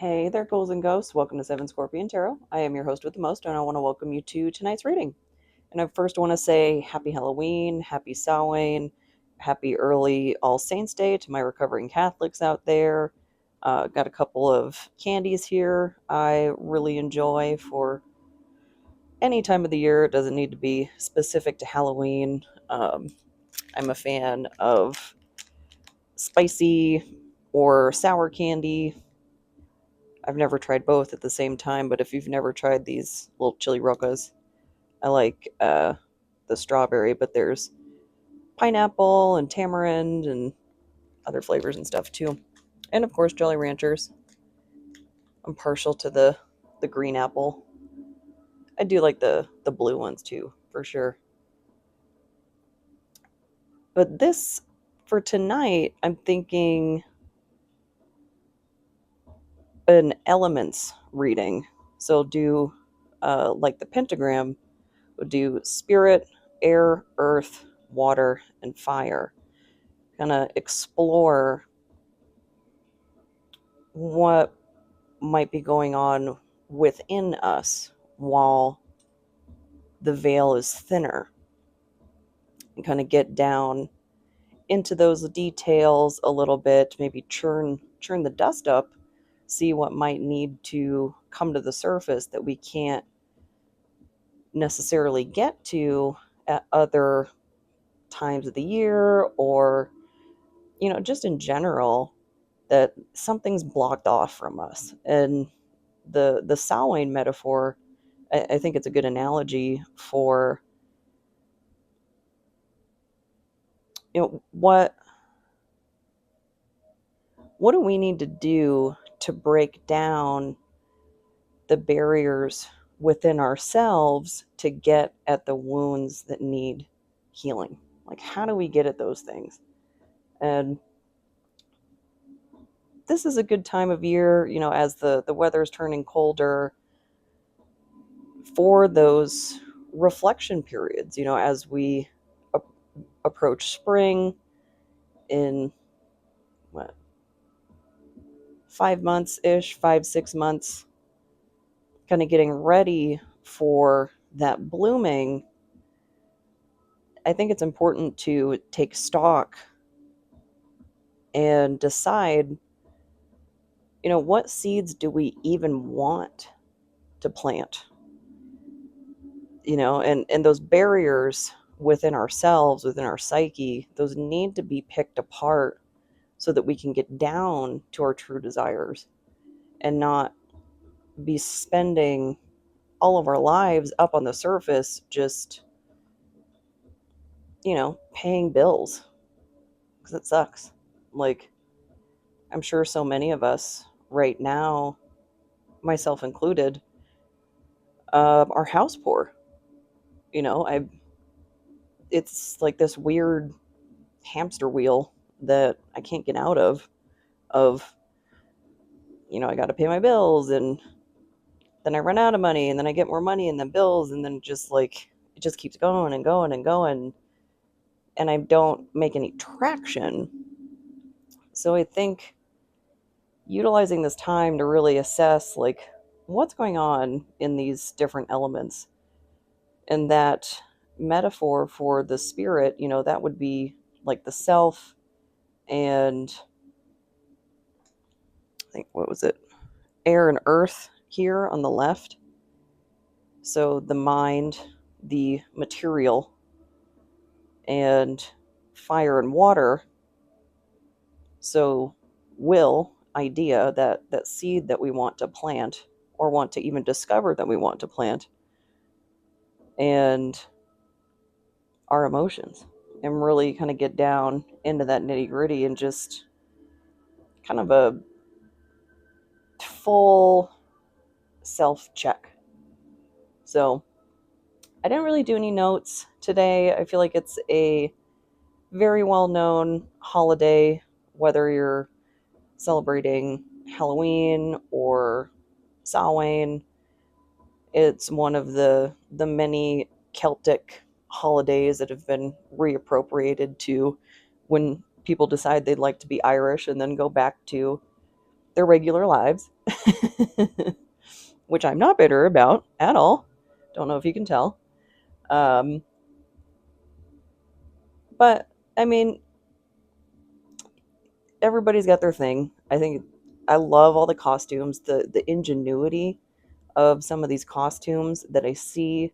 Hey there, ghouls and ghosts. Welcome to Seven Scorpion Tarot. I am your host with the most, and I want to welcome you to tonight's reading. And I first want to say happy Halloween, happy Samhain, happy early All Saints Day to my recovering Catholics out there. Got a couple of candies here I really enjoy for any time of the year. It doesn't need to be specific to Halloween. I'm a fan of spicy or sour candy. I've never tried both at the same time, but if you've never tried these little chili rocas, I like the strawberry, but there's pineapple and tamarind and other flavors and stuff too. And of course, Jolly Ranchers. I'm partial to the green apple. I do like the blue ones too, for sure. But this for tonight, I'm thinking an elements reading. So I'll do like the pentagram, would do spirit, air, earth, water, and fire. Kind of explore what might be going on within us while the veil is thinner, and kind of get down into those details a little bit, maybe churn the dust up, see what might need to come to the surface that we can't necessarily get to at other times of the year, or just in general, that something's blocked off from us. And the Samhain metaphor, I think it's a good analogy for what do we need to do to break down the barriers within ourselves to get at the wounds that need healing. Like, how do we get at those things? And this is a good time of year, as the weather is turning colder, for those reflection periods, as we approach spring in what, 5 months ish, 5, 6 months, kind of getting ready for that blooming. I think it's important to take stock and decide, what seeds do we even want to plant? And those barriers within ourselves, within our psyche, those need to be picked apart so that we can get down to our true desires and not be spending all of our lives up on the surface just, paying bills, because it sucks. Like, I'm sure so many of us right now, myself included, are house poor. I It's like this weird hamster wheel that I can't get out of, I got to pay my bills, and then I run out of money, and then I get more money, and then bills, and then just like it just keeps going and going and going, and I don't make any traction. So I think utilizing this time to really assess, like, what's going on in these different elements, and that metaphor for the spirit, that would be like the self, and I think, what was it, air and earth here on the left. So the mind, the material, and fire and water. So will, idea, that seed that we want to plant, or want to even discover that we want to plant, and our emotions, and really kind of get down into that nitty gritty, and just kind of a full self check. So I didn't really do any notes today. I feel like it's a very well known holiday, whether you're celebrating Halloween or Samhain. It's one of the many Celtic holidays that have been reappropriated to when people decide they'd like to be Irish and then go back to their regular lives, which I'm not bitter about at all. Don't know if you can tell. Um, but I mean, everybody's got their thing. I think I love all the costumes, the ingenuity of some of these costumes that I see.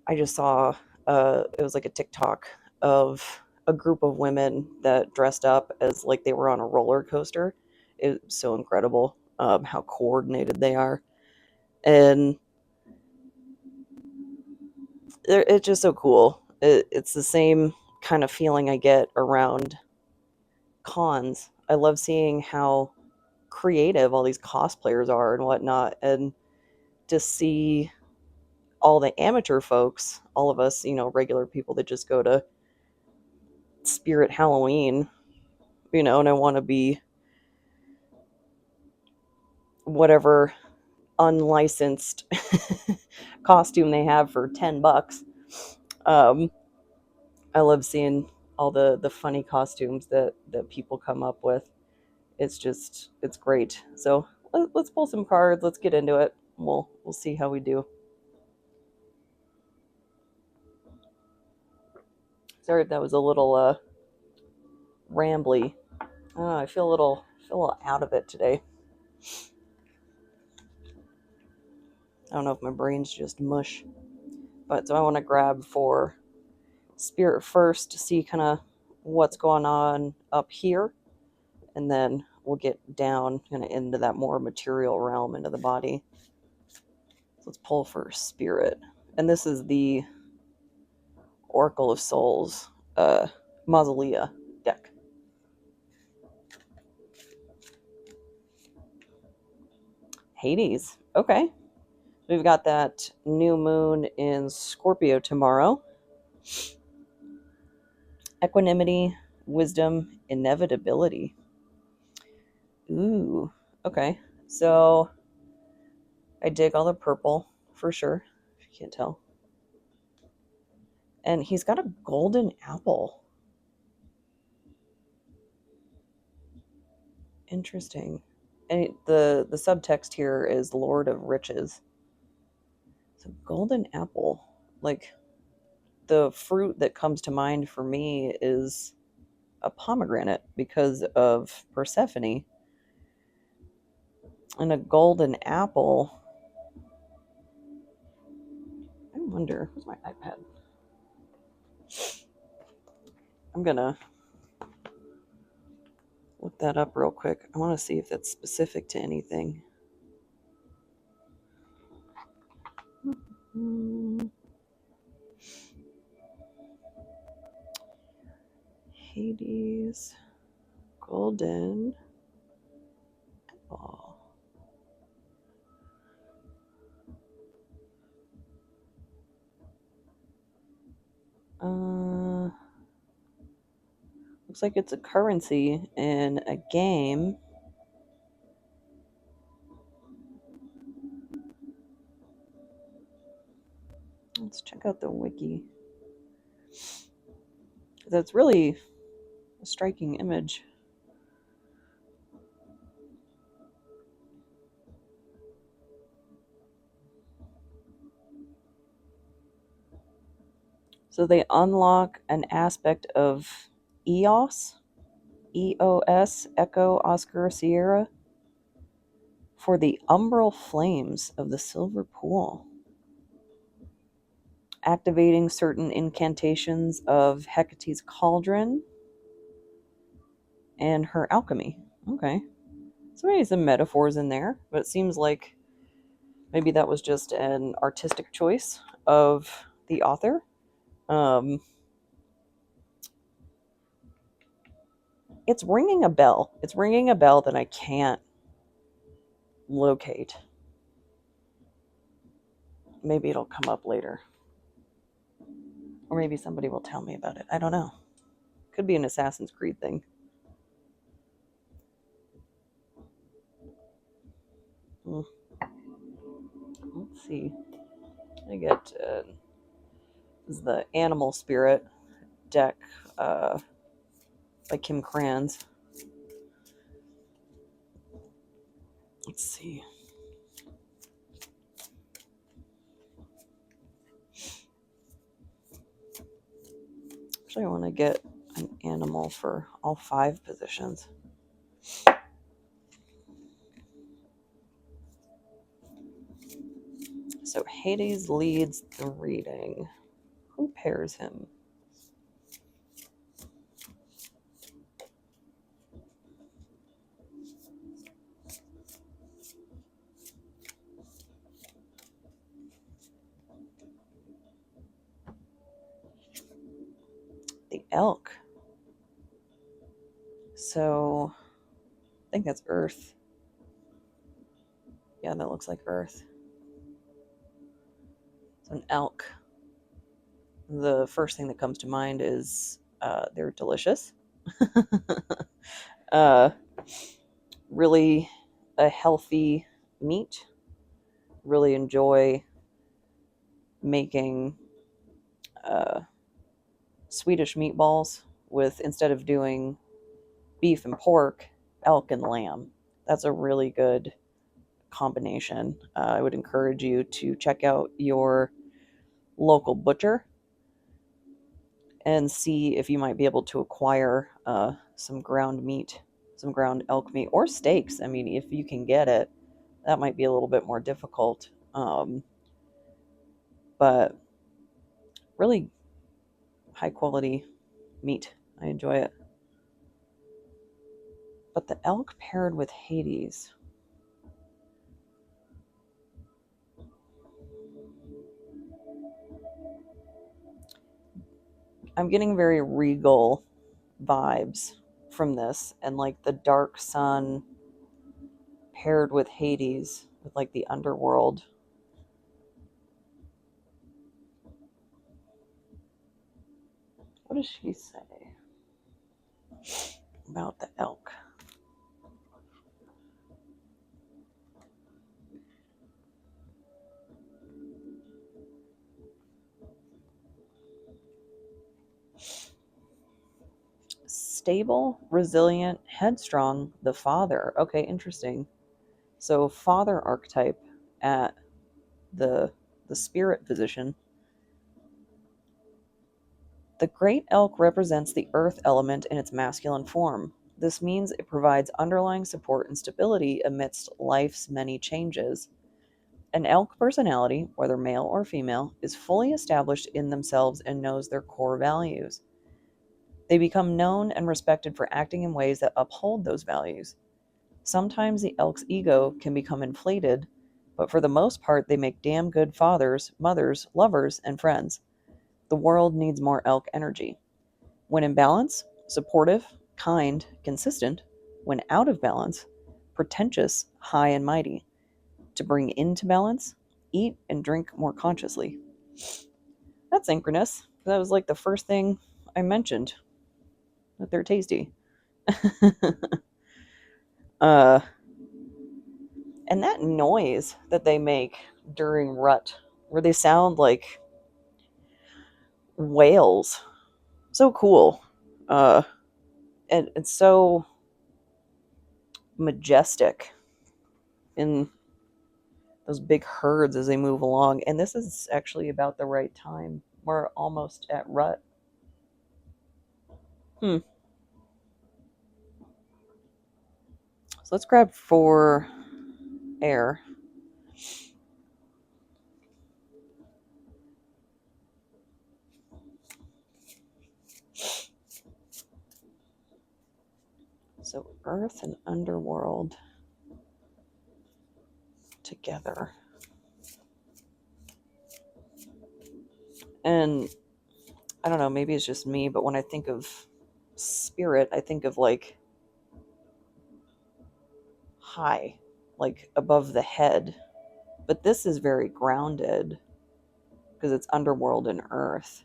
I just saw it was like a TikTok of a group of women that dressed up as like they were on a roller coaster. It was so incredible how coordinated they are, and it's just so cool. It's the same kind of feeling I get around cons. I love seeing how creative all these cosplayers are and whatnot, and to see all the amateur folks, all of us, regular people that just go to Spirit Halloween, and I want to be whatever unlicensed costume they have for $10. Um, I love seeing all the funny costumes that people come up with. It's great. So let's pull some cards. Let's get into it. We'll see how we do. Sorry if that was a little rambly. I feel a little out of it today. I don't know if my brain's just mush. But so I want to grab for Spirit first to see kind of what's going on up here, and then we'll get down kind of into that more material realm, into the body. So let's pull for Spirit. And this is the Oracle of Souls Mausolea deck. Hades. Okay. We've got that new moon in Scorpio tomorrow. Equanimity, wisdom, inevitability. Ooh. Okay. So I dig all the purple for sure, if you can't tell. And he's got a golden apple. Interesting. And the subtext here is Lord of Riches. So golden apple, like the fruit that comes to mind for me is a pomegranate because of Persephone. And a golden apple. I wonder, where's my iPad? I'm gonna look that up real quick. I want to see if that's specific to anything. Hades, golden apple. Looks like it's a currency in a game. Let's check out the wiki. That's really a striking image. So they unlock an aspect of EOS, EOS, Echo, Oscar, Sierra, for the umbral flames of the Silver Pool, activating certain incantations of Hecate's cauldron and her alchemy. Okay. So maybe some metaphors in there, but it seems like maybe that was just an artistic choice of the author. It's ringing a bell. It's ringing a bell that I can't locate. Maybe it'll come up later. Or maybe somebody will tell me about it. I don't know. Could be an Assassin's Creed thing. Let's see. I get this is the Animal Spirit deck by Kim Kranz. Let's see. Actually, I want to get an animal for all 5 positions. So Hades leads the reading. Who pairs him? The elk. So I think that's Earth. Yeah, that looks like Earth. So an elk. The first thing that comes to mind is they're delicious. uh, really a healthy meat. Really enjoy making uh, Swedish meatballs with, instead of doing beef and pork, elk and lamb. That's a really good combination. I would encourage you to check out your local butcher and see if you might be able to acquire some ground meat, some ground elk meat, or steaks. I mean, if you can get it, that might be a little bit more difficult. But really high quality meat. I enjoy it. But the elk paired with Hades. I'm getting very regal vibes from this, and like the dark sun paired with Hades, with like the underworld. What does she say about the elk? Stable, resilient, headstrong, the father. Okay, interesting. So father archetype at the spirit position. The great elk represents the earth element in its masculine form. This means it provides underlying support and stability amidst life's many changes. An elk personality, whether male or female, is fully established in themselves and knows their core values. They become known and respected for acting in ways that uphold those values. Sometimes the elk's ego can become inflated, but for the most part, they make damn good fathers, mothers, lovers, and friends. The world needs more elk energy. When in balance, supportive, kind, consistent. When out of balance, pretentious, high and mighty. To bring into balance, eat and drink more consciously. That's synchronous. That was like the first thing I mentioned, that they're tasty. uh, and that noise that they make during rut, where they sound like whales, so cool. Uh, and it's so majestic in those big herds as they move along. And this is actually about the right time. We're almost at rut. So let's grab 4 air. So earth and underworld together. And I don't know, maybe it's just me, but when I think of spirit, I think of like high, like above the head. But this is very grounded because it's underworld and earth.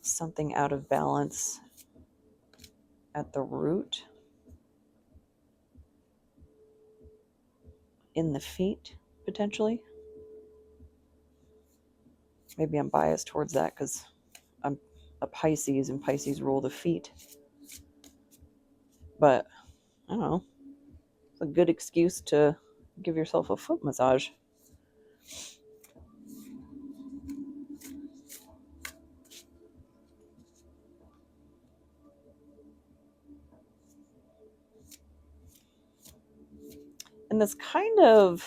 Something out of balance at the root, in the feet, potentially. Maybe I'm biased towards that because I'm a Pisces, and Pisces rule the feet. But I don't know, it's a good excuse to give yourself a foot massage. And this kind of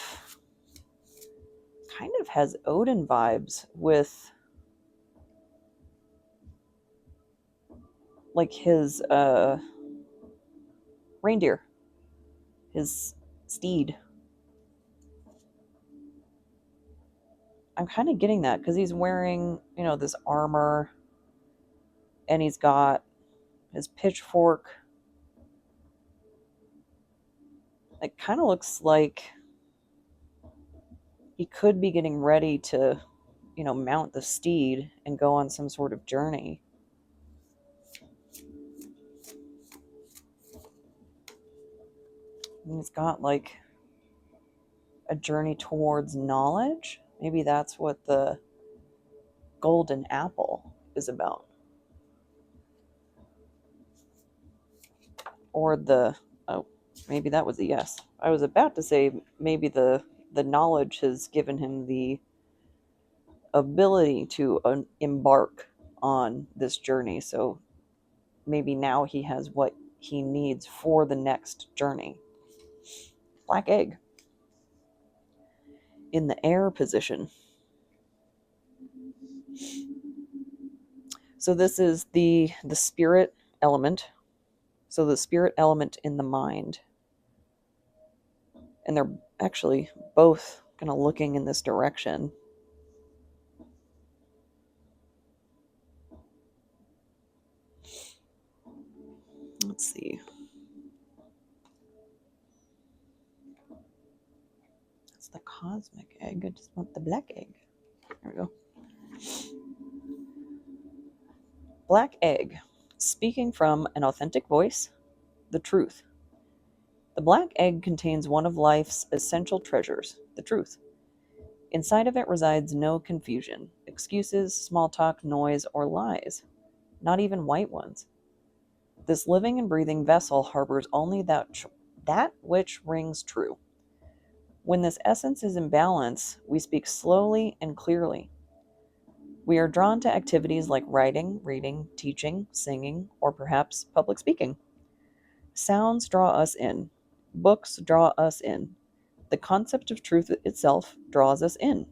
has Odin vibes with like his reindeer, his steed. I'm kind of getting that because he's wearing, this armor, and he's got his pitchfork. It kind of looks like he could be getting ready to, mount the steed and go on some sort of journey. And he's got like a journey towards knowledge. Maybe that's what the golden apple is about. Or maybe that was a yes. I was about to say maybe the knowledge has given him the ability to embark on this journey. So maybe now he has what he needs for the next journey. Black egg in the air position. So this is the spirit element. So the spirit element in the mind. And they're actually both kind of looking in this direction. Let's see. That's the cosmic egg. I just want the black egg. There we go. Black egg. Speaking from an authentic voice, the truth. The black egg contains one of life's essential treasures, the truth. Inside of it resides no confusion, excuses, small talk, noise, or lies. Not even white ones. This living and breathing vessel harbors only that which rings true. When this essence is in balance, we speak slowly and clearly. We are drawn to activities like writing, reading, teaching, singing, or perhaps public speaking. Sounds draw us in. Books draw us in. The concept of truth itself draws us in.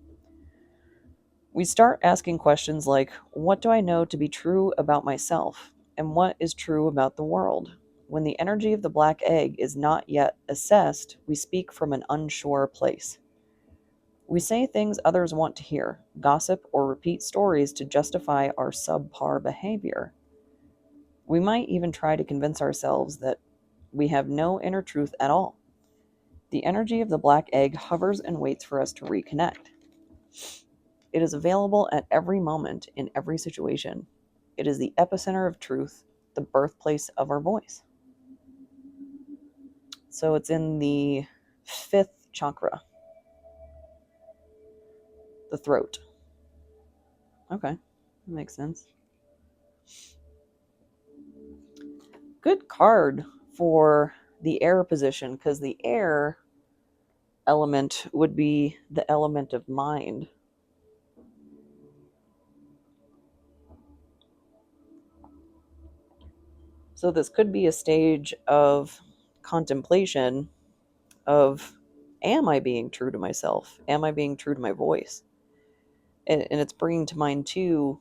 We start asking questions like, what do I know to be true about myself? And what is true about the world? When the energy of the black egg is not yet assessed, we speak from an unsure place. We say things others want to hear, gossip, or repeat stories to justify our subpar behavior. We might even try to convince ourselves that we have no inner truth at all. The energy of the black egg hovers and waits for us to reconnect. It is available at every moment, in every situation. It is the epicenter of truth, the birthplace of our voice. So it's in the 5th chakra, the throat. Okay, that makes sense. Good card for the air position, because the air element would be the element of mind. So this could be a stage of contemplation of, am I being true to myself? Am I being true to my voice? And it's bringing to mind too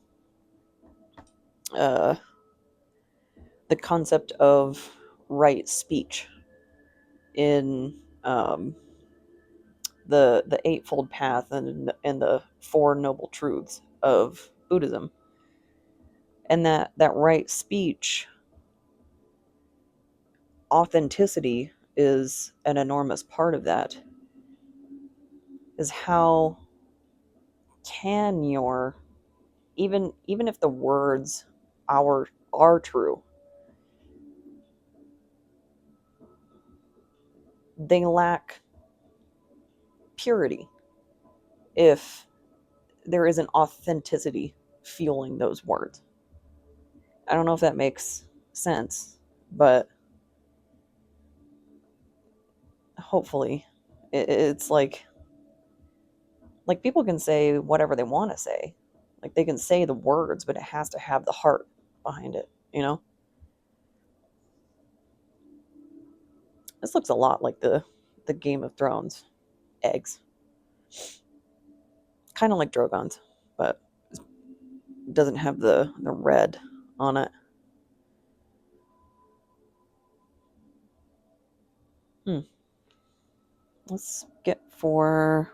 the concept of right speech in the Eightfold Path and the Four Noble Truths of Buddhism. And that right speech, authenticity is an enormous part of that. Is how can your, even if the words are true, they lack purity if there is an authenticity fueling those words. I don't know if that makes sense, but hopefully it's like people can say whatever they want to say. Like they can say the words, but it has to have the heart behind it, you know? This looks a lot like the Game of Thrones eggs. Kind of like Drogon's, but it doesn't have the red on it. Hmm. Let's get for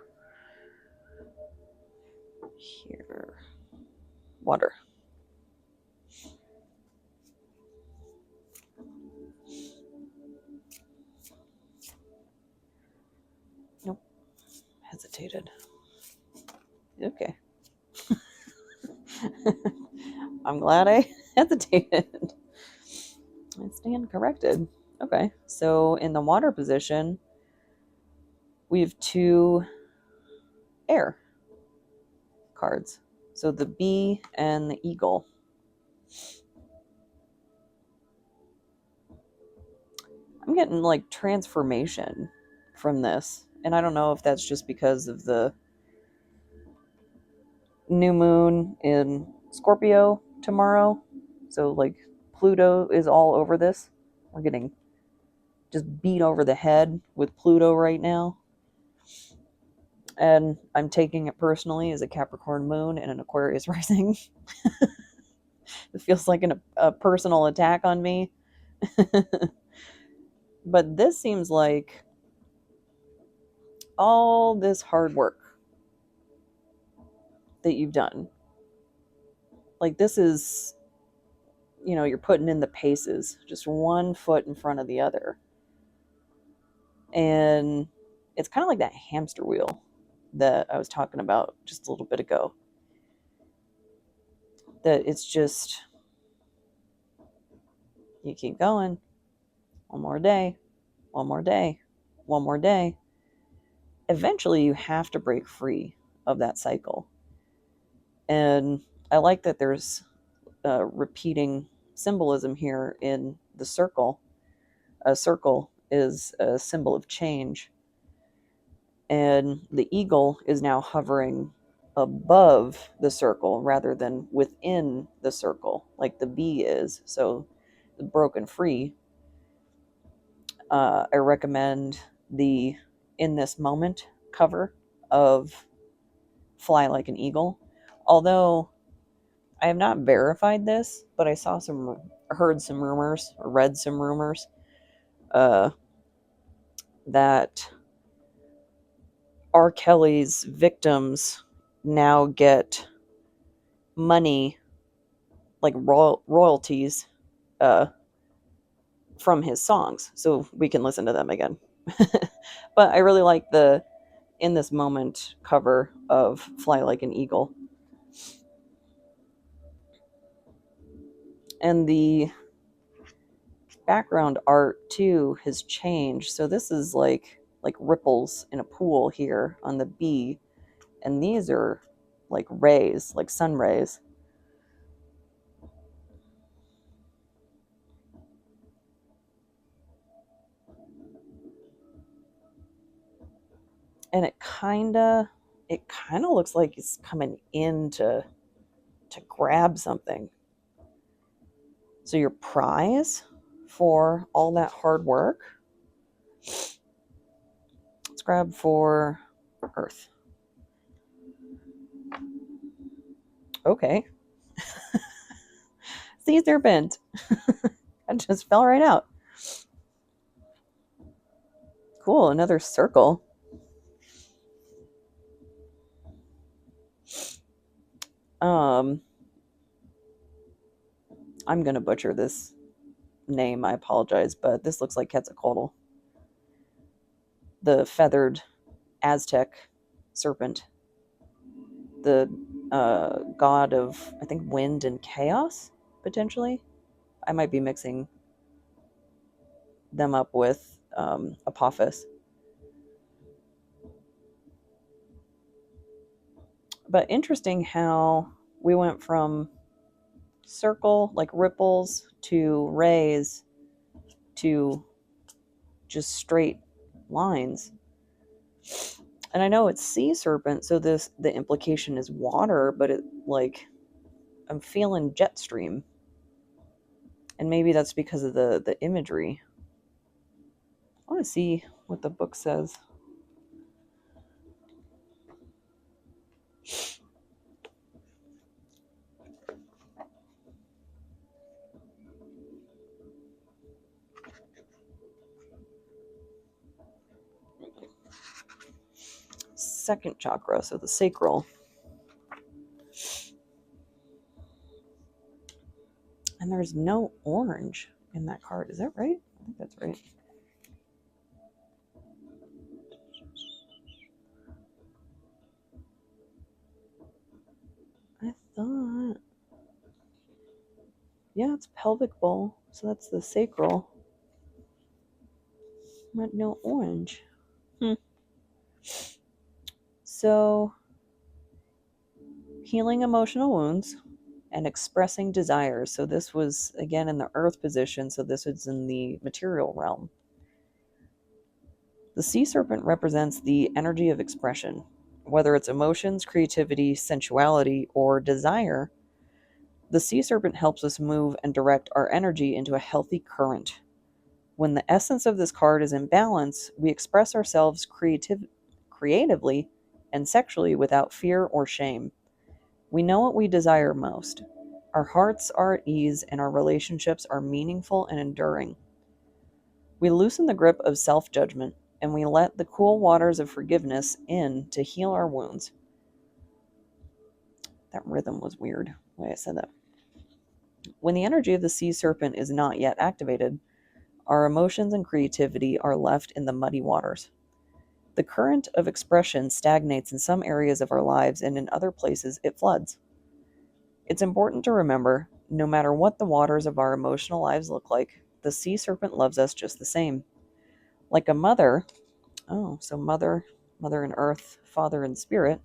here water. Nope. Hesitated. Okay. I'm glad I hesitated. I stand corrected. Okay. So in the water position, we have two air cards. So the bee and the eagle. I'm getting like transformation from this. And I don't know if that's just because of the new moon in Scorpio tomorrow. So like Pluto is all over this. We're getting just beat over the head with Pluto right now. And I'm taking it personally as a Capricorn moon and an Aquarius rising. It feels like a personal attack on me. But this seems like all this hard work that you've done. Like this is, you're putting in the paces, just one foot in front of the other. And it's kind of like that hamster wheel that I was talking about just a little bit ago. That it's just, you keep going, one more day, one more day, one more day. Eventually, you have to break free of that cycle. And I like that there's repeating symbolism here in the circle. A circle is a symbol of change. And the eagle is now hovering above the circle rather than within the circle, like the bee is. So, the broken free. I recommend the In This Moment cover of Fly Like an Eagle. Although I have not verified this, but I heard some rumors, or read some rumors, uh, that R. Kelly's victims now get money, like royalties, uh, from his songs, so we can listen to them again. But I really like the In This Moment cover of Fly Like an Eagle. And the background art too has changed. So this is like ripples in a pool here on the bee, and these are like rays, like sun rays. And it kind of looks like it's coming in to grab something. So your prize for all that hard work, let's grab for Earth. Okay. Caesar bent. I just fell right out. Cool, another circle. Um, I'm gonna butcher this name. I apologize, but this looks like Quetzalcoatl, the feathered Aztec serpent, the god of, I think, wind and chaos, potentially. I might be mixing them up with Apophis. But interesting how we went from circle, like ripples, to rays, to just straight lines. And I know it's sea serpent, so the implication is water, but it, like, I'm feeling jet stream. And maybe that's because of the imagery. I want to see what the book says. Second chakra, so the sacral. And there's no orange in that card. Is that right? I think that's right. I thought. Yeah, it's pelvic bowl. So that's the sacral. But no orange. So, healing emotional wounds and expressing desires. So, this was again in the earth position. So, this was in the material realm. The sea serpent represents the energy of expression, whether it's emotions, creativity, sensuality, or desire. The sea serpent helps us move and direct our energy into a healthy current. When the essence of this card is in balance, we express ourselves creatively and sexually without fear or shame. We know what we desire most. Our hearts are at ease and our relationships are meaningful and enduring. We loosen the grip of self judgment and we let the cool waters of forgiveness in to heal our wounds. That rhythm was weird, the way I said that. When the energy of the sea serpent is not yet activated, our emotions and creativity are left in the muddy waters. The current of expression stagnates in some areas of our lives, and in other places it floods. It's important to remember, no matter what the waters of our emotional lives look like, the sea serpent loves us just the same. Like a mother, so mother in earth, father in spirit.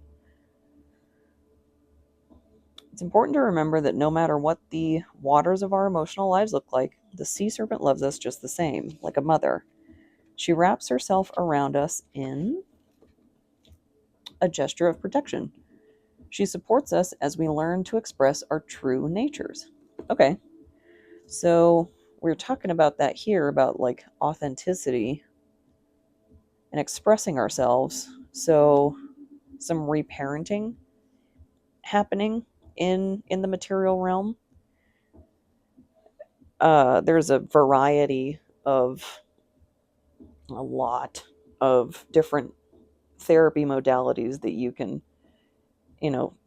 It's important to remember that no matter what the waters of our emotional lives look like, the sea serpent loves us just the same, like a mother. She wraps herself around us in a gesture of protection. She supports us as we learn to express our true natures. Okay, so we're talking about that here, about like authenticity and expressing ourselves. So some reparenting happening in the material realm. There's a variety of a lot of different therapy modalities that you can, you know,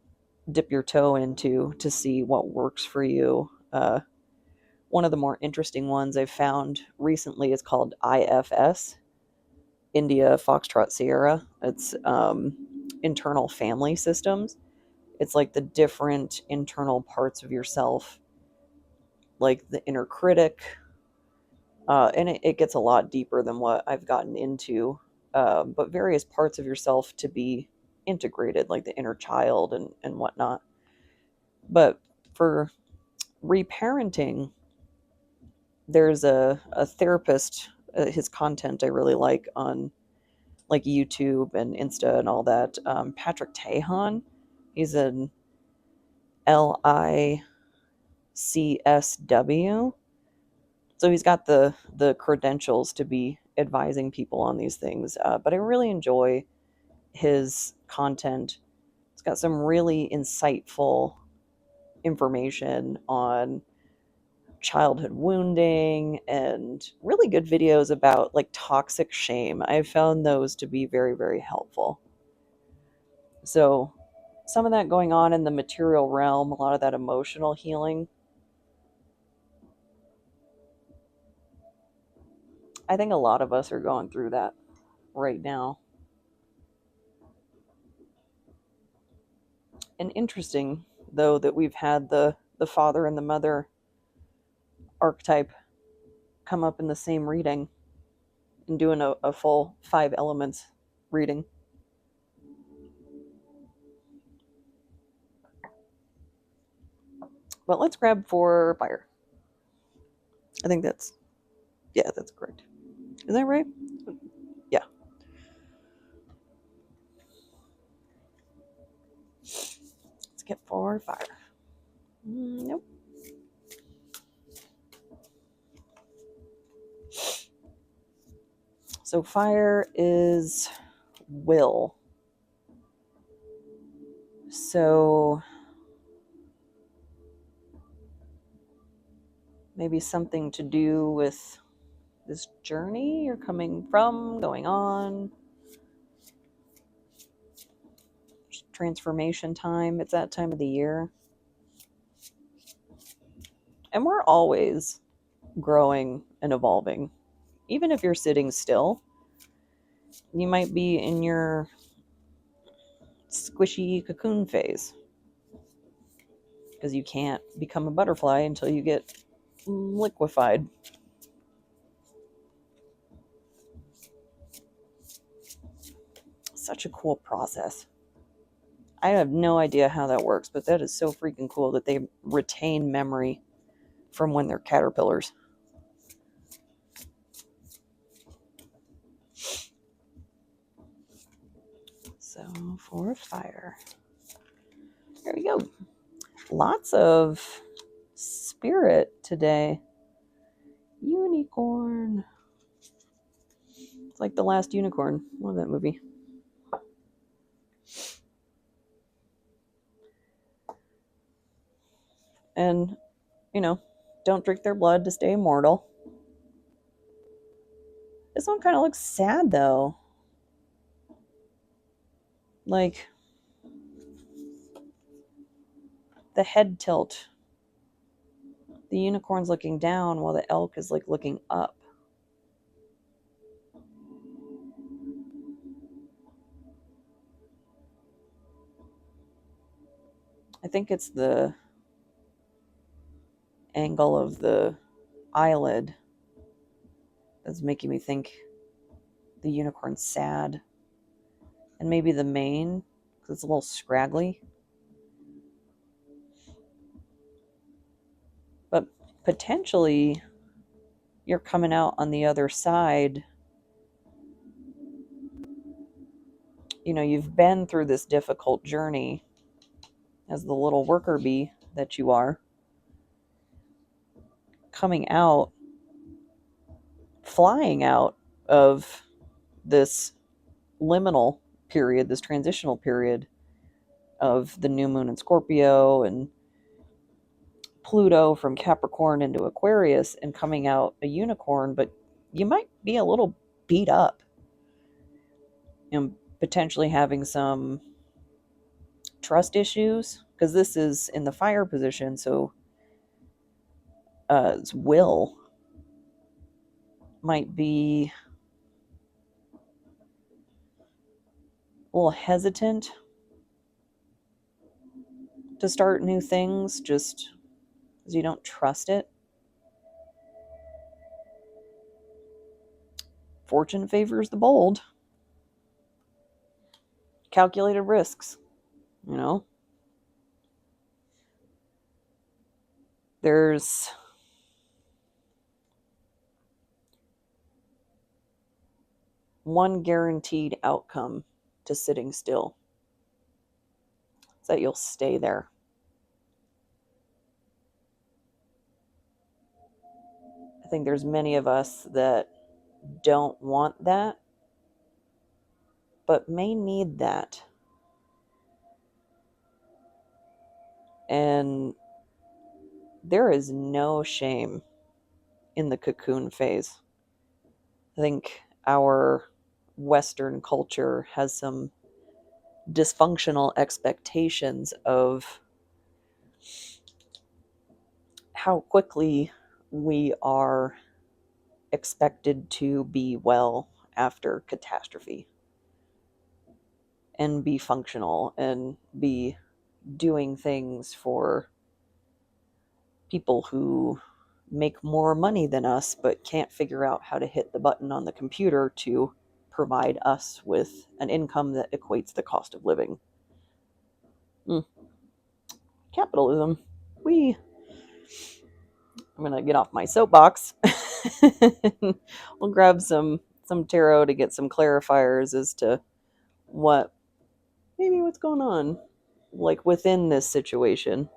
dip your toe into to see what works for you. One of the more interesting ones I've found recently is called IFS, India Foxtrot Sierra. It's internal family systems. It's like the different internal parts of yourself, like the inner critic, and it gets a lot deeper than what I've gotten into, but various parts of yourself to be integrated, like the inner child and whatnot. But for reparenting, there's a therapist, his content I really like on like YouTube and Insta and all that. Patrick Tahan, he's an LICSW. So he's got the credentials to be advising people on these things. But I really enjoy his content. It's got some really insightful information on childhood wounding and really good videos about like toxic shame. I've found those to be very, very helpful. So some of that going on in the material realm, a lot of that emotional healing. I think a lot of us are going through that right now. And interesting, though, that we've had the father and the mother archetype come up in the same reading and doing a full 5 elements reading. But let's grab for fire. I think that's correct. Is that right? Yeah. Let's get for fire. Nope. So fire is will. So maybe something to do with this journey you're coming from, going on, transformation time. It's that time of the year. And we're always growing and evolving. Even if you're sitting still, you might be in your squishy cocoon phase because you can't become a butterfly until you get liquefied. Such a cool process. I have no idea how that works, but that is so freaking cool that they retain memory from when they're caterpillars. So for fire. There we go. Lots of spirit today. Unicorn. It's like The Last Unicorn. Love that movie. And, don't drink their blood to stay immortal. This one kind of looks sad, though. Like, the head tilt. The unicorn's looking down while the elk is, like, looking up. I think it's the angle of the eyelid that's making me think the unicorn's sad. And maybe the mane, because it's a little scraggly. But potentially, you're coming out on the other side. You've been through this difficult journey as the little worker bee that you are. Coming out, flying out of this liminal period, this transitional period of the new moon in Scorpio and Pluto from Capricorn into Aquarius, and coming out a unicorn, but you might be a little beat up and potentially having some trust issues because this is in the fire position. So it's will might be a little hesitant to start new things just because you don't trust it. Fortune favors the bold. Calculated risks, There's one guaranteed outcome to sitting still. It's that you'll stay there. I think there's many of us that don't want that, but may need that. And there is no shame in the cocoon phase. I think our Western culture has some dysfunctional expectations of how quickly we are expected to be well after catastrophe and be functional and be doing things for people who make more money than us but can't figure out how to hit the button on the computer to provide us with an income that equates the cost of living. Capitalism. We I'm gonna get off my soapbox. We'll grab some tarot to get some clarifiers as to what maybe what's going on, like within this situation.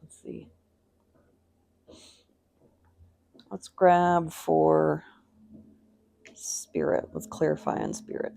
Let's see. Let's grab for spirit. Let's clarify on spirit.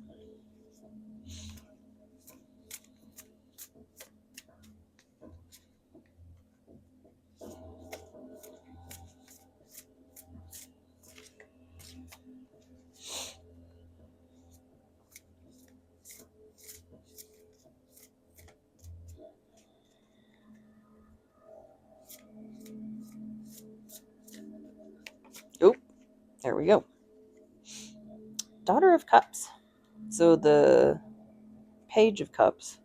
Oop, there we go. Daughter of Cups. So the Page of Cups,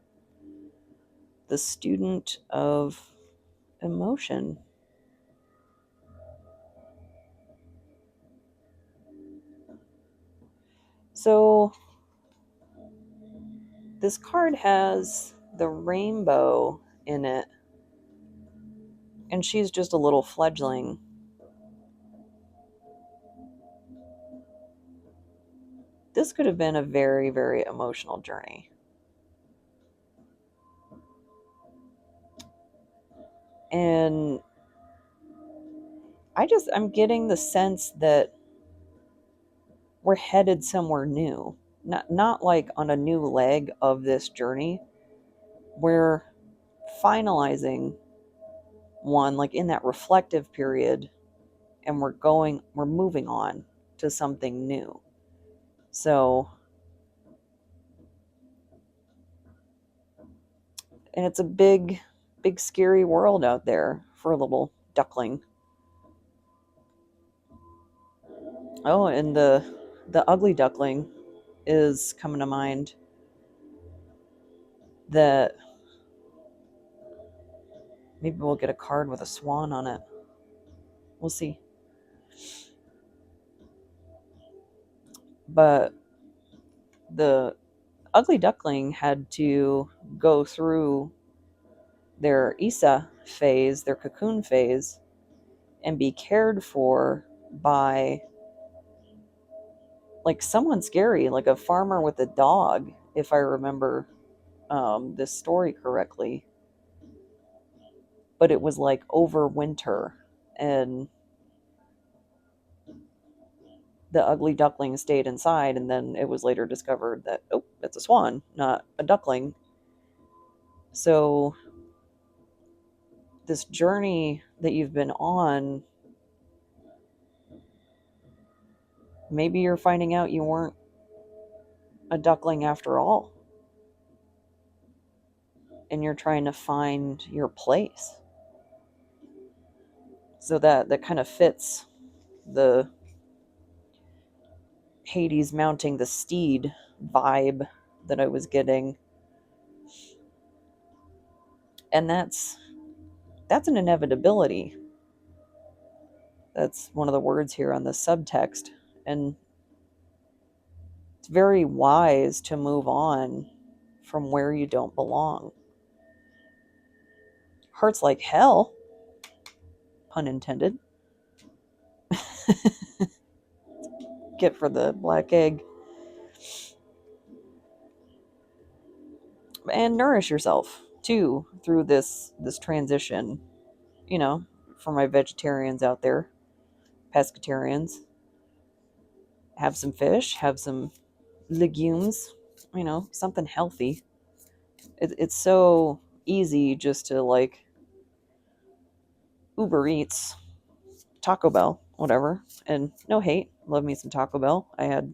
the student of emotion. So this card has the rainbow in it, and she's just a little fledgling. This could have been a very, very emotional journey. And I'm getting the sense that we're headed somewhere new. Not like on a new leg of this journey. We're finalizing one, like in that reflective period, and we're moving on to something new. So, and it's a big, big, scary world out there for a little duckling. Oh, and the ugly duckling is coming to mind. That maybe we'll get a card with a swan on it. We'll see. But the ugly duckling had to go through their Isa phase, their cocoon phase, and be cared for by like someone scary, like a farmer with a dog, if I remember this story correctly. But it was like over winter, and the ugly duckling stayed inside, and then it was later discovered that, oh, it's a swan, not a duckling. So this journey that you've been on, maybe you're finding out you weren't a duckling after all, and you're trying to find your place. So that kind of fits the Hades mounting the steed vibe that I was getting. And that's an inevitability. That's one of the words here on the subtext. And it's very wise to move on from where you don't belong. Hurts like hell, pun intended. Get for the black egg. And nourish yourself too through this transition. You know, for my vegetarians out there, pescatarians, have some fish, have some legumes, something healthy. It's so easy just to like Uber Eats, Taco Bell, whatever. And no hate, love me some Taco Bell. I had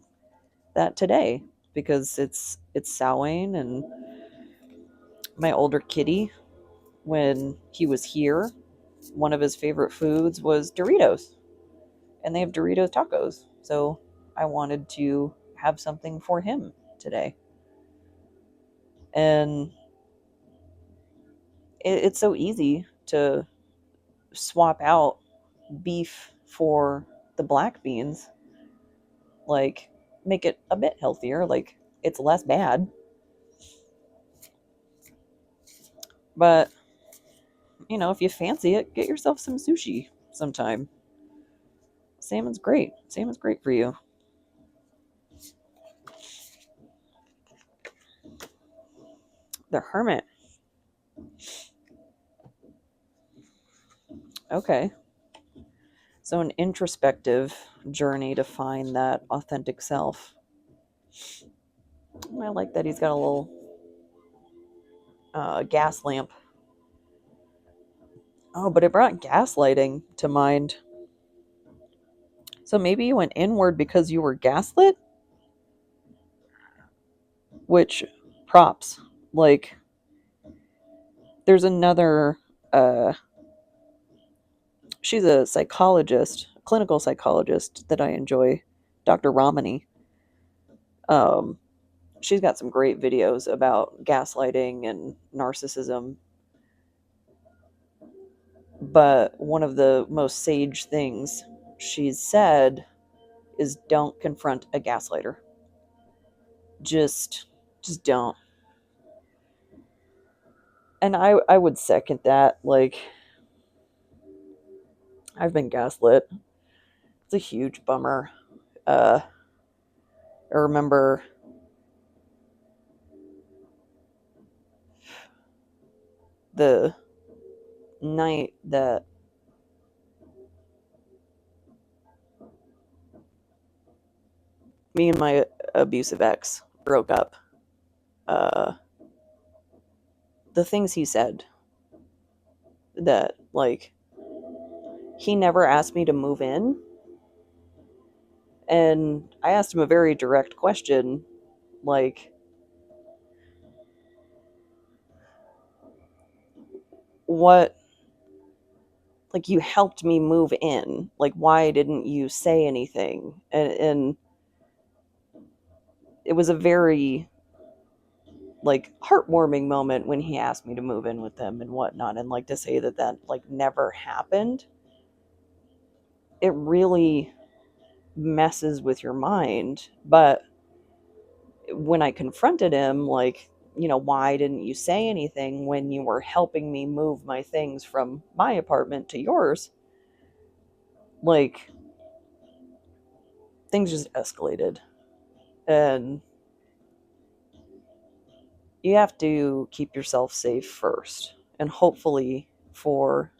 that today because it's Samhain, and my older kitty, when he was here, one of his favorite foods was Doritos, and they have Doritos tacos. So I wanted to have something for him today. And it's so easy to swap out beef for the black beans, like make it a bit healthier, like it's less bad. But, if you fancy it, get yourself some sushi sometime. Salmon's great. Salmon's great for you. The Hermit. Okay. So, an introspective journey to find that authentic self. I like that he's got a little gas lamp. Oh, but it brought gaslighting to mind. So maybe you went inward because you were gaslit? Which, props. Like, there's another, uh, she's a psychologist, a clinical psychologist that I enjoy, Dr. Ramani. Um, she's got some great videos about gaslighting and narcissism. But one of the most sage things she's said is don't confront a gaslighter. Just just don't. And I would second that. Like, I've been gaslit. It's a huge bummer. Uh, I remember the night that me and my abusive ex broke up. Uh, the things he said, that, like, he never asked me to move in. And I asked him a very direct question, like, what, like, you helped me move in. Like, why didn't you say anything? And it was a very, like, heartwarming moment when he asked me to move in with them and whatnot. And, like, to say that that, like, never happened, it really messes with your mind. But when I confronted him, like, why didn't you say anything when you were helping me move my things from my apartment to yours? Like, things just escalated. And you have to keep yourself safe first. And hopefully, for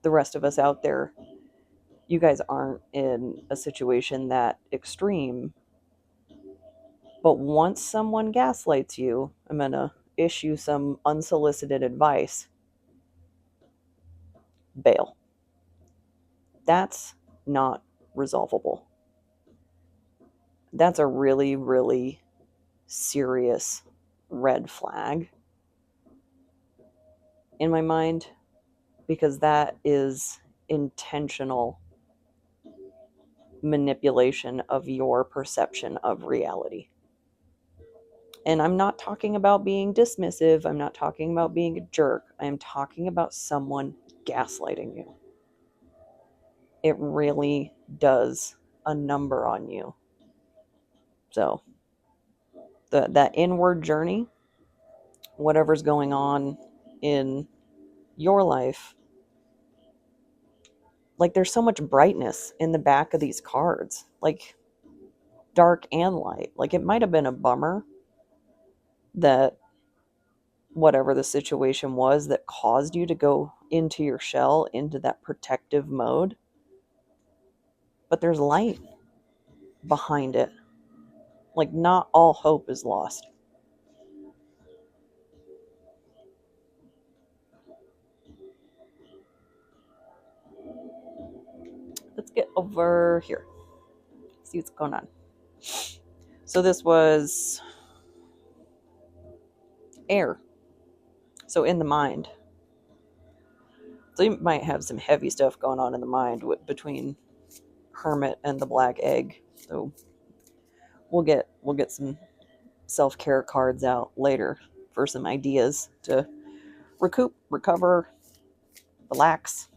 the rest of us out there, you guys aren't in a situation that extreme. But once someone gaslights you, I'm going to issue some unsolicited advice: bail. That's not resolvable. That's a really, really serious red flag in my mind, because that is intentional manipulation of your perception of reality. And I'm not talking about being dismissive. I'm not talking about being a jerk. I am talking about someone gaslighting you. It really does a number on you. So, that inward journey, whatever's going on in your life, like, there's so much brightness in the back of these cards, like, dark and light. Like, it might have been a bummer that whatever the situation was that caused you to go into your shell, into that protective mode, but there's light behind it. Like, not all hope is lost. Let's get over here, see what's going on. So this was air, so in the mind. So you might have some heavy stuff going on in the mind between Hermit and the Black Egg. So we'll get some self-care cards out later for some ideas to recoup, recover, relax.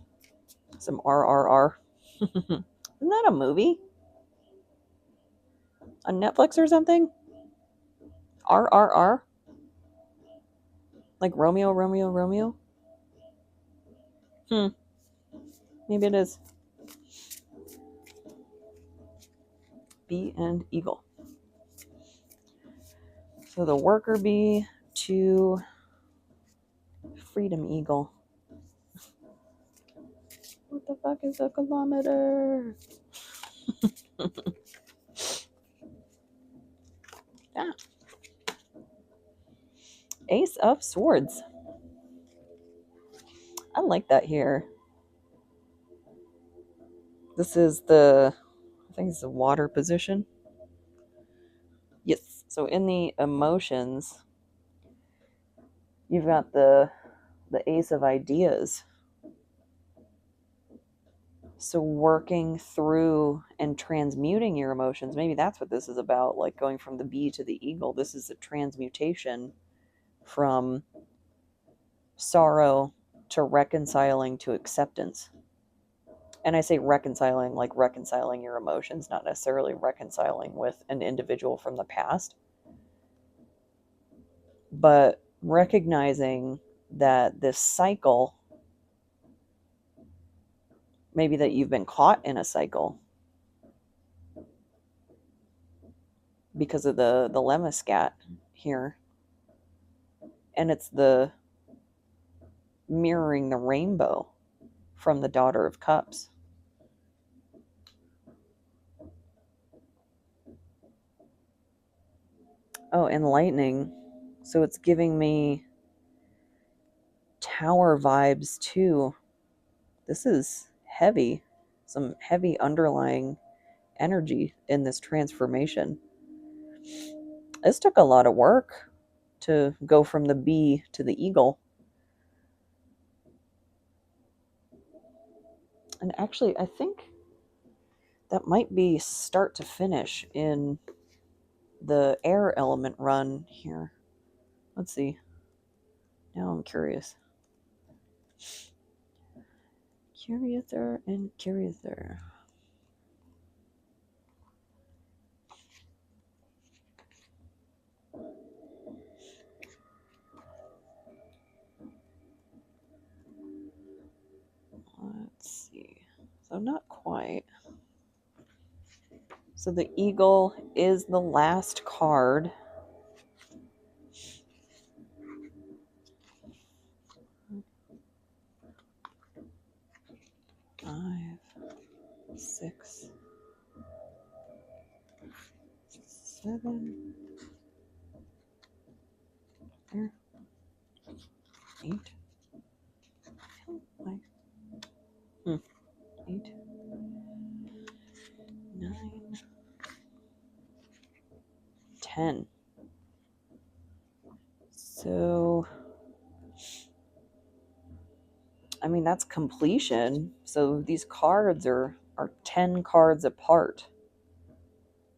Some RRR. Isn't that a movie on Netflix or something? RRR. Like Romeo, Romeo, Romeo? Maybe it is. Bee and eagle. So the worker bee to freedom eagle. What the fuck is a kilometer? Yeah. Ace of Swords. I like that here. This is I think it's the water position. Yes. So in the emotions, you've got the Ace of Ideas. So working through and transmuting your emotions, maybe that's what this is about, like going from the bee to the eagle. This is a transmutation from sorrow to reconciling to acceptance. And I say reconciling, like reconciling your emotions, not necessarily reconciling with an individual from the past, but recognizing that this cycle, maybe that you've been caught in a cycle because of the lemniscat here, and it's the mirroring the rainbow from the Daughter of Cups. Oh, enlightening. So it's giving me tower vibes too. This is heavy. Some heavy underlying energy in this transformation. This took a lot of work to go from the bee to the eagle. And actually, I think that might be start to finish in the air element run here. Let's see. Now I'm curious. Curiouser and curiouser. Let's see. So not quite. So the eagle is the last card. Five, 6, 7, there, 8. Oh, 8, 9, 10. So, I mean, that's completion. So these cards are 10 cards apart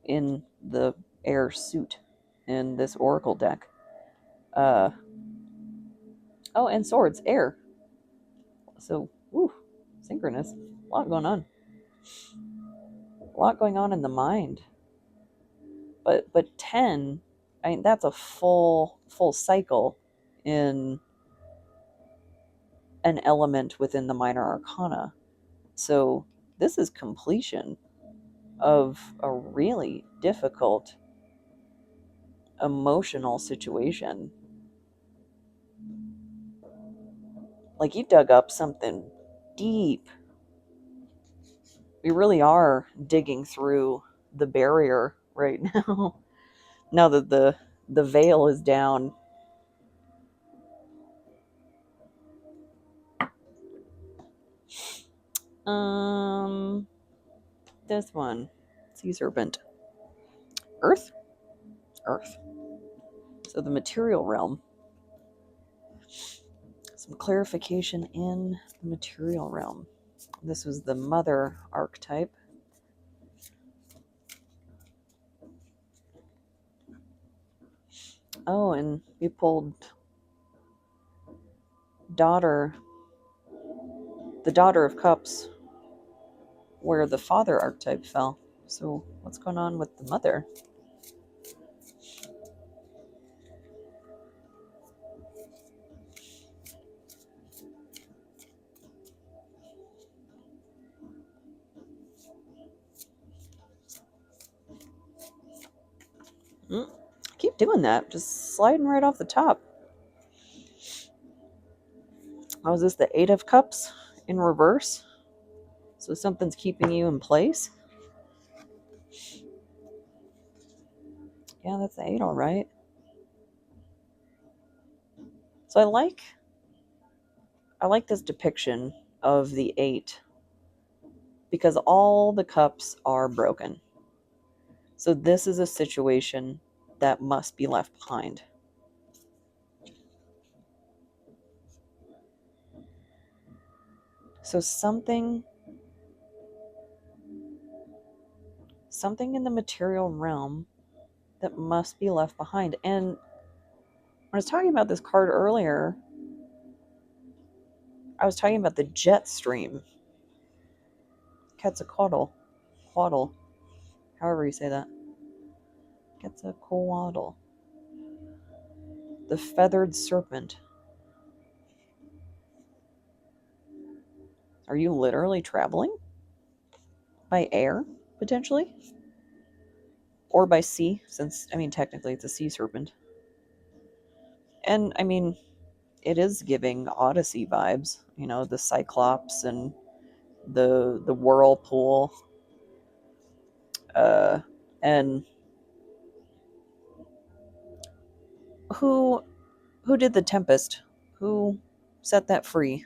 in the air suit in this oracle deck. Oh, and swords, air. So, synchronous. A lot going on. A lot going on in the mind. But 10, I mean, that's a full cycle in an element within the minor arcana. So this is completion of a really difficult emotional situation. Like you dug up something deep. We really are digging through the barrier right now. Now that the veil is down. This one, sea serpent, earth. So the material realm. Some clarification in the material realm. This was the mother archetype. Oh, and we pulled daughter, the Daughter of Cups, where the father archetype fell. So what's going on with the mother? Keep doing that. Just sliding right off the top. Oh, is this the Eight of Cups in reverse? So something's keeping you in place? Yeah, that's the 8, all right. So I like this depiction of the 8 because all the cups are broken. So this is a situation that must be left behind. So something in the material realm that must be left behind. And when I was talking about this card earlier, I was talking about the jet stream. Quetzalcoatl. Quaddle. However you say that. Quetzalcoatl. The feathered serpent. Are you literally traveling? By air, potentially? Or by sea, since, I mean, technically it's a sea serpent. And, I mean, it is giving Odyssey vibes. You know, the Cyclops and the whirlpool. Uh, and who who did the Tempest? Who set that free?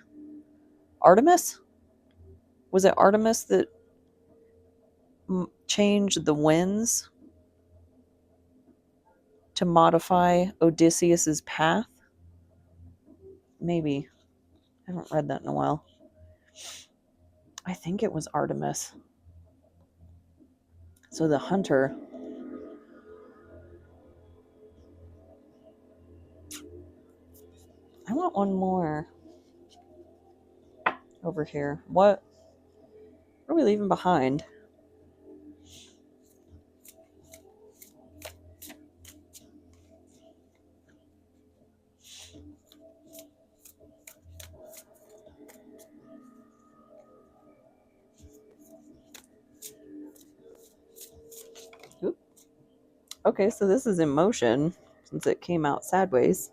Artemis? Was it Artemis that changed the winds to modify Odysseus's path? Maybe. I haven't read that in a while. I think it was Artemis. So the hunter. I want one more over here. What are we leaving behind? Oop. Okay, so this is in motion since it came out sideways.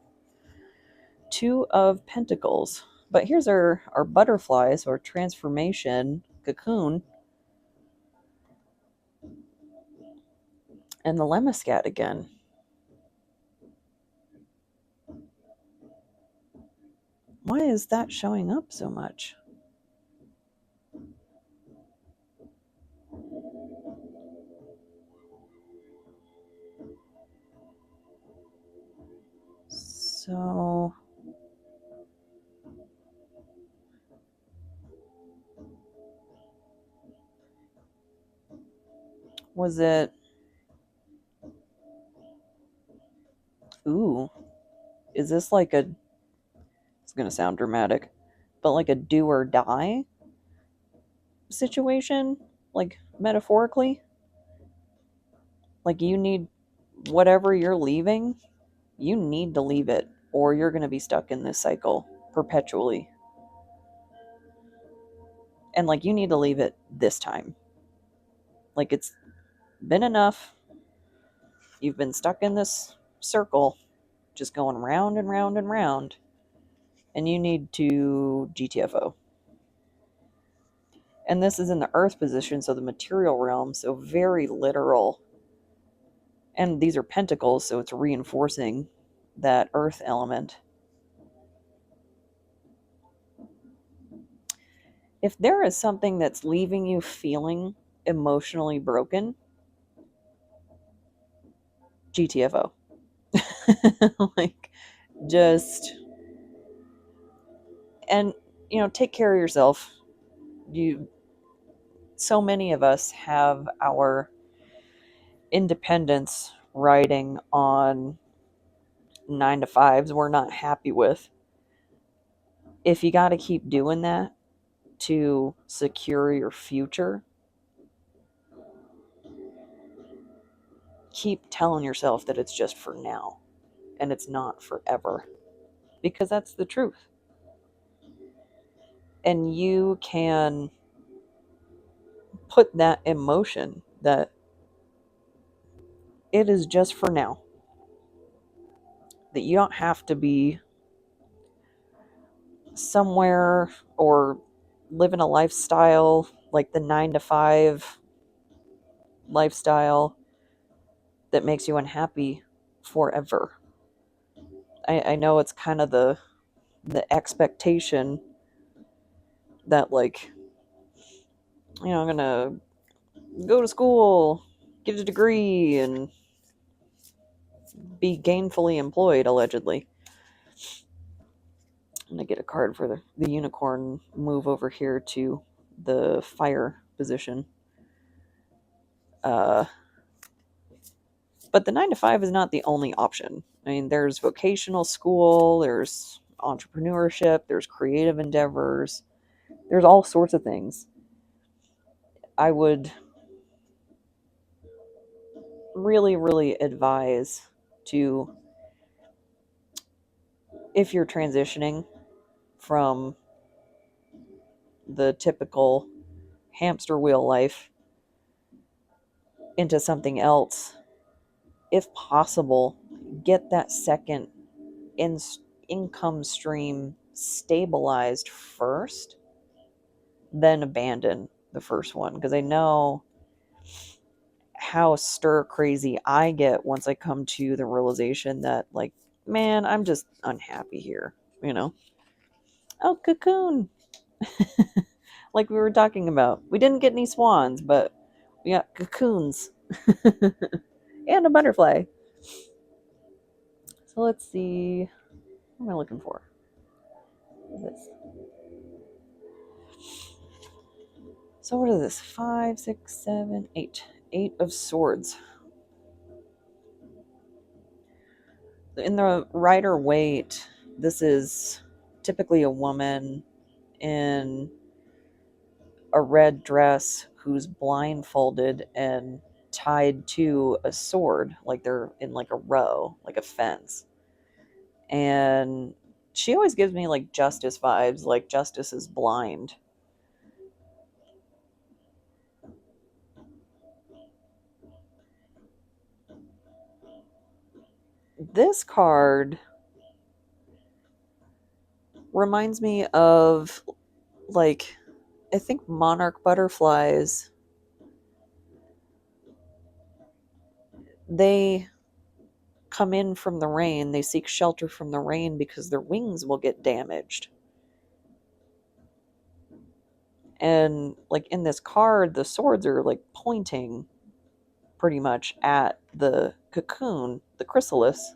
2 of Pentacles. But here's our butterflies or transformation cocoon. And the Lemniscat again. Why is that showing up so much? So was it... Ooh. Is this like a... It's going to sound dramatic, but like a do or die situation? Like metaphorically? Like you need whatever you're leaving, you need to leave it, or you're going to be stuck in this cycle perpetually. And like you need to leave it this time. Like it's been enough. You've been stuck in this circle, just going round and round and round, and you need to GTFO. And this is in the earth position, so the material realm, so very literal. And these are pentacles, so it's reinforcing that earth element. If there is something that's leaving you feeling emotionally broken, GTFO. Like, just... And, take care of yourself. So many of us have our independence riding on 9 to 5s we're not happy with. If you got to keep doing that to secure your future, keep telling yourself that it's just for now and it's not forever, because that's the truth. And you can put that emotion, that it is just for now. That you don't have to be somewhere or live in a lifestyle like the 9 to 5 lifestyle that makes you unhappy forever. I know it's kind of the expectation that, like, I'm gonna go to school, get a degree, and be gainfully employed, allegedly. I'm gonna get a card for the unicorn, move over here to the fire position. Uh, but the 9 to 5 is not the only option. I mean, there's vocational school, there's entrepreneurship, there's creative endeavors, there's all sorts of things. I would really, really advise to, if you're transitioning from the typical hamster wheel life into something else, if possible, get that second in- income stream stabilized first, then abandon the first one. Because I know how stir crazy I get once I come to the realization that, like, man, I'm just unhappy here, you know? Oh, cocoon. Like we were talking about. We didn't get any swans, but we got cocoons. And a butterfly. So let's see. What am I looking for? This. So what is this? 5, 6, 7, 8. 8 of Swords. In the Rider Waite, this is typically a woman in a red dress who's blindfolded and tied to a sword, like they're in like a row, like a fence. And she always gives me like Justice vibes, like Justice is blind. This card reminds me of, like, I think monarch butterflies. They come in from the rain, they seek shelter from the rain because their wings will get damaged. And like in this card, the swords are like pointing pretty much at the cocoon, the chrysalis.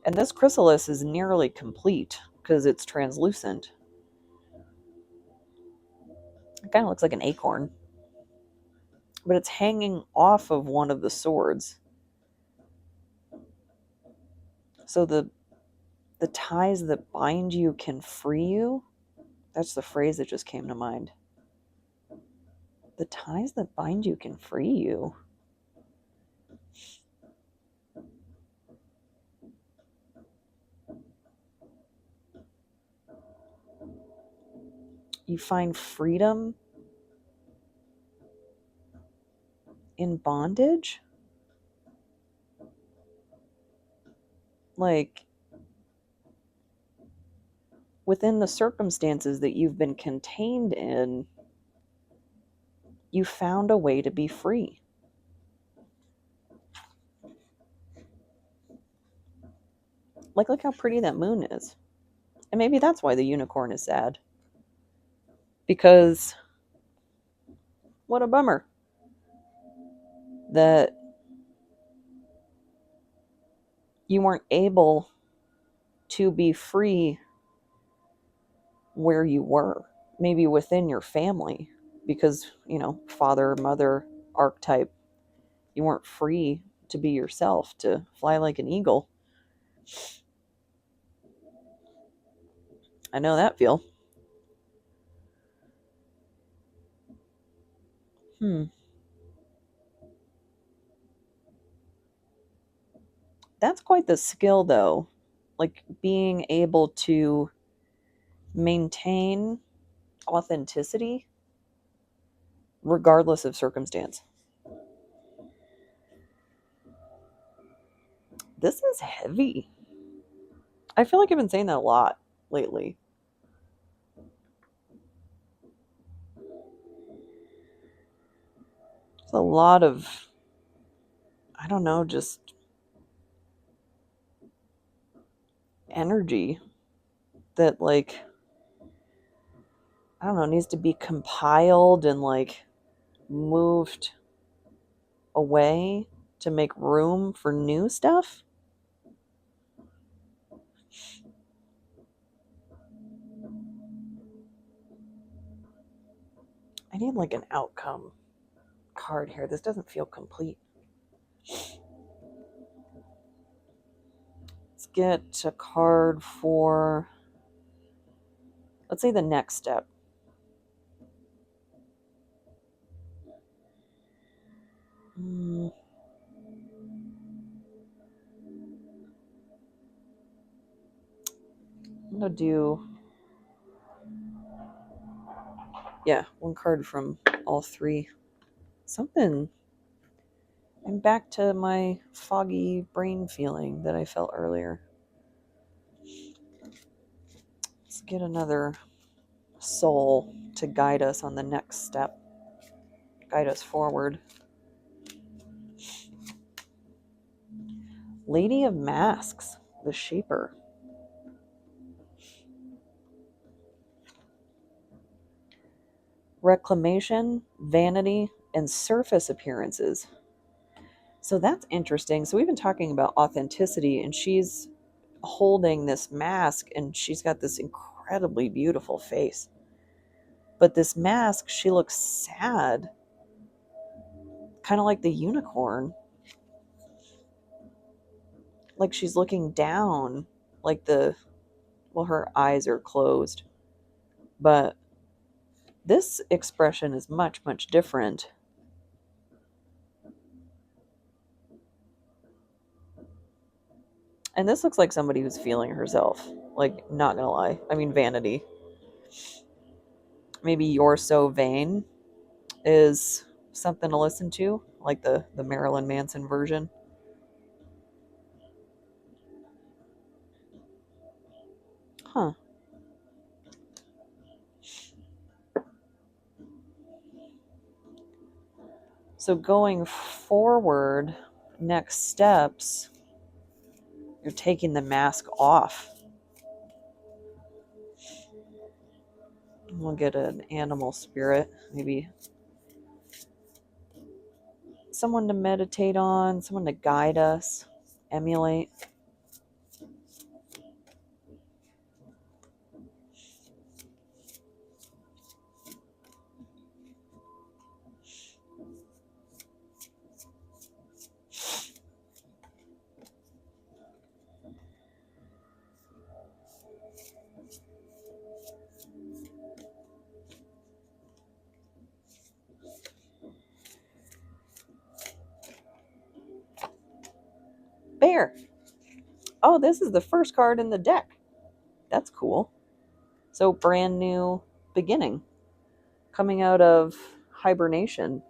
And this chrysalis is nearly complete because it's translucent. It kind of looks like an acorn, but it's hanging off of one of the swords. So the ties that bind you can free you. That's the phrase that just came to mind. The ties that bind you can free you. You find freedom in bondage? Like, within the circumstances that you've been contained in, you found a way to be free. Like, look how pretty that moon is. And maybe that's why the unicorn is sad. Because what a bummer that you weren't able to be free where you were, maybe within your family, because, father, mother archetype, you weren't free to be yourself, to fly like an eagle. I know that feel. That's quite the skill, though. Like being able to maintain authenticity regardless of circumstance. This is heavy. I feel like I've been saying that a lot lately. It's a lot of, I don't know, just energy that, like, I don't know, needs to be compiled and, like, moved away to make room for new stuff. I need, like, an outcome card here. This doesn't feel complete. Let's get a card for, let's say, the next step. I'm going to do, yeah, one card from all three. Something. I'm back to my foggy brain feeling that I felt earlier. Let's get another soul to guide us on the next step, guide us forward. Lady of Masks, the Shaper. Reclamation, vanity, and surface appearances. So that's interesting. So we've been talking about authenticity, and she's holding this mask, and she's got this incredibly beautiful face. But this mask, she looks sad, kind of like the unicorn. Like she's looking down, like well, her eyes are closed. But this expression is much, much different. And this looks like somebody who's feeling herself. Like, not gonna lie. I mean, vanity. Maybe You're So Vain is something to listen to, like the Marilyn Manson version. Huh. So going forward, next steps, you're taking the mask off. We'll get an animal spirit, maybe someone to meditate on, someone to guide us, emulate. Bear. Oh, this is the first card in the deck. That's cool. So, brand new beginning. Coming out of hibernation.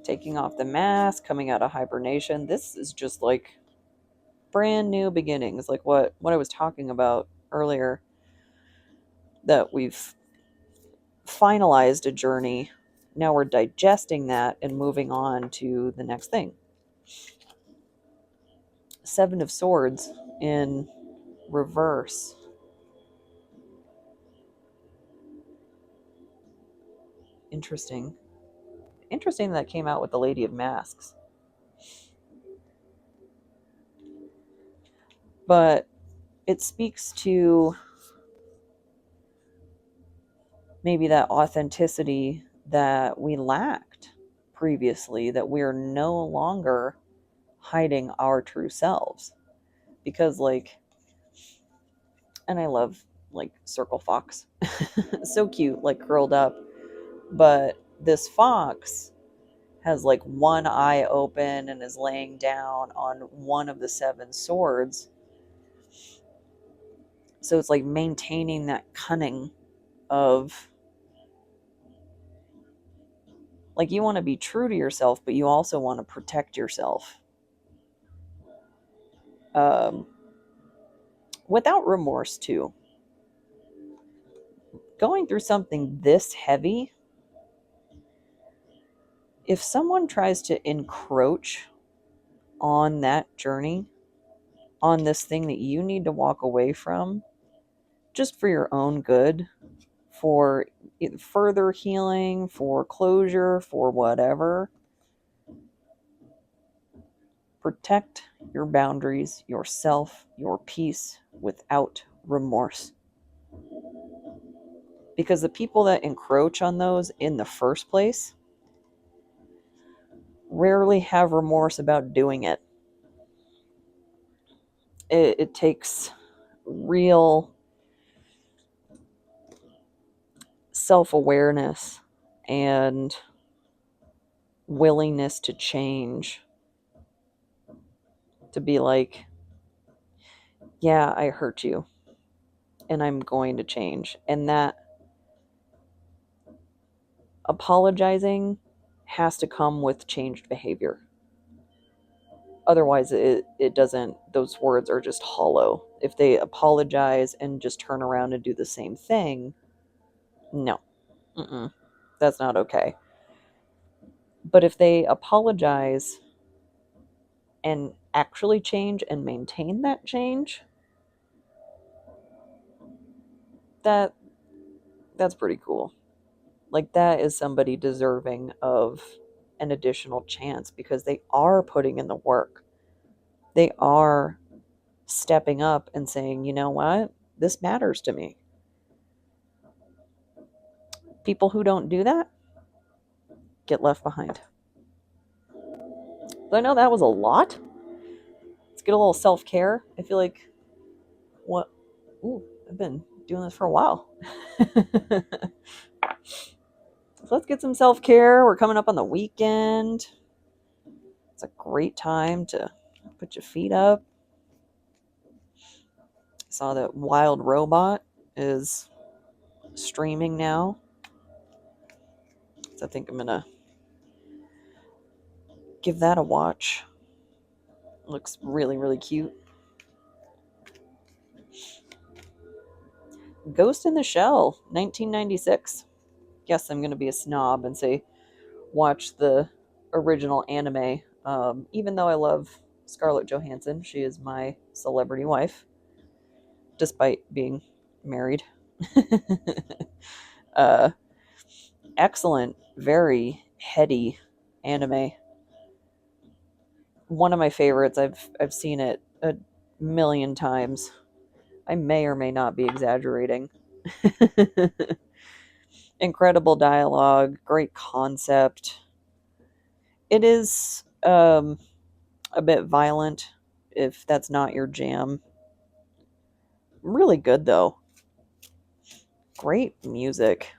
Taking off the mask, coming out of hibernation. This is just like brand new beginnings, like what I was talking about earlier, that we've finalized a journey. Now we're digesting that and moving on to the next thing. Seven of Swords in reverse. Interesting. Interesting that came out with the Lady of Masks. But it speaks to maybe that authenticity that we lacked previously, that we're no longer hiding our true selves. Because, like, and I love, like, Circle Fox. So cute, like, curled up. But this fox has, like, one eye open and is laying down on one of the seven swords. So it's like maintaining that cunning of, like, you want to be true to yourself, but you also want to protect yourself. um, without remorse too. Going through something this heavy, if someone tries to encroach on that journey, on this thing that you need to walk away from, just for your own good, for further healing, for closure, for whatever, protect your boundaries, yourself, your peace without remorse. Because the people that encroach on those in the first place rarely have remorse about doing it. It takes real self awareness and willingness to change to be like, yeah, I hurt you and I'm going to change. And that apologizing has to come with changed behavior. Otherwise, it doesn't, those words are just hollow. If they apologize and just turn around and do the same thing, no, that's not okay. But if they apologize and actually change and maintain that change, that that's pretty cool. Like, that is somebody deserving of an additional chance because they are putting in the work. They are stepping up and saying, you know what? This matters to me. People who don't do that get left behind. But I know that was a lot. Let's get a little self care. I feel like, what? Ooh, I've been doing this for a while. So let's get some self care. We're coming up on the weekend. It's a great time to put your feet up. I saw that Wild Robot is streaming now. So I think I'm going to give that a watch. Looks really, really cute. Ghost in the Shell, 1996. Yes, I'm going to be a snob and say watch the original anime. Even though I love Scarlett Johansson, she is my celebrity wife, despite being married. Excellent, very heady anime. One of my favorites. I've seen it a million times. I may or may not be exaggerating. Incredible dialogue, great concept. It is a bit violent if that's not your jam. Really good though. Great music.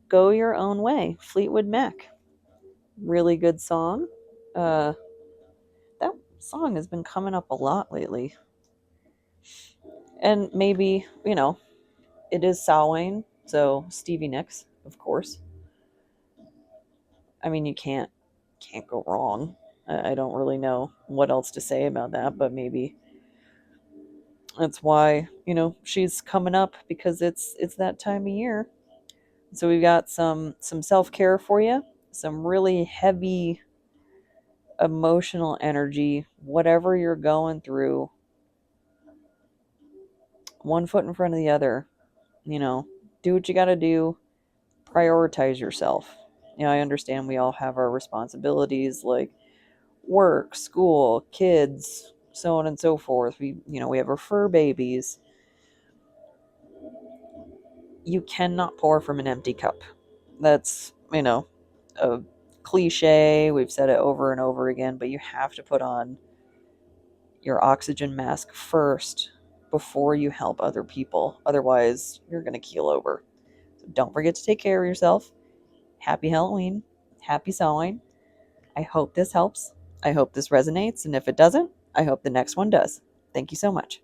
Go Your Own Way, Fleetwood Mac. Really good song. That song has been coming up a lot lately. And maybe, it is Samhain, so Stevie Nicks, of course. I mean, you can't go wrong. I don't really know what else to say about that, but maybe that's why, she's coming up, because it's that time of year. So we've got some self-care for you, some really heavy emotional energy, whatever you're going through, one foot in front of the other. Do what you got to do, prioritize yourself. I understand we all have our responsibilities, like work, school, kids, so on and so forth. We have our fur babies. You cannot pour from an empty cup. That's, a cliche. We've said it over and over again, but you have to put on your oxygen mask first before you help other people. Otherwise, you're going to keel over. So don't forget to take care of yourself. Happy Halloween. Happy Samhain. I hope this helps. I hope this resonates. And if it doesn't, I hope the next one does. Thank you so much.